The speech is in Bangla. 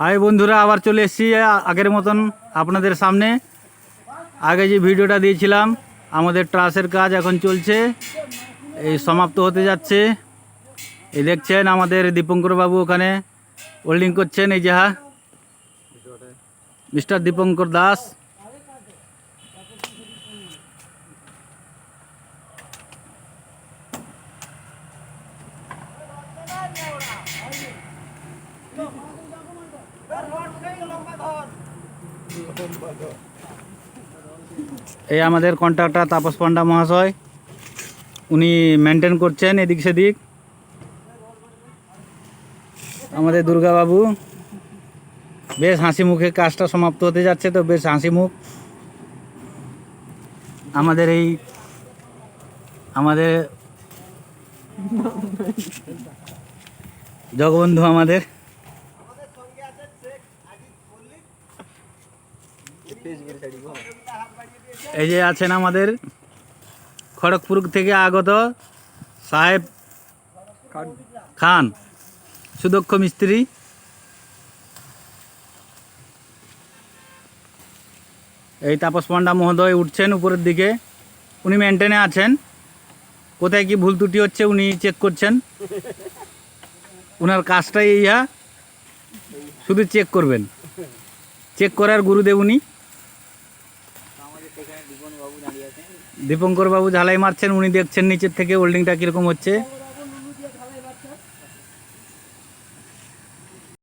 হাই বন্ধুরা, আবার চলে এসেছি আগের মতন আপনাদের সামনে। আগে যে ভিডিওটা দিয়েছিলাম, আমাদের ট্রাসের কাজ এখন চলছে, এই সমাপ্ত হতে যাচ্ছে। এই দেখছেন আমাদের দীপঙ্কর বাবু ওখানে ওয়েল্ডিং করছেন। এই যাহা মিস্টার দীপঙ্কর দাস। এই আমাদের কন্ট্রাক্টর তাপস পান্ডা মহাশয়, উনি মেনটেন করছেন এদিক সেদিক। আমাদের দুর্গাবাবু বেশ হাসি মুখে কাজটা সমাপ্ত হতে যাচ্ছে, তো বেশ হাসি মুখ। আমাদের জগবন্ধু আমাদের এই যে আছেন আমাদের খড়গপুর থেকে আগত সাহেব খান, সুদক্ষ মিস্ত্রি। এই তাপস পান্ডা মহোদয় উঠছেন উপরের দিকে, উনি মেনটেনে আছেন। কোথায় কি ভুল ত্রুটি হচ্ছে উনি চেক করছেন। ওনার কাজটাই ইহা, শুধু চেক করবেন, চেক করার গুরুদেব উনি। দীপঙ্কর বাবু ঝালাই মারছেন, উনি দেখছেন নিচের থেকে ওয়েল্ডিংটা কীরকম হচ্ছে।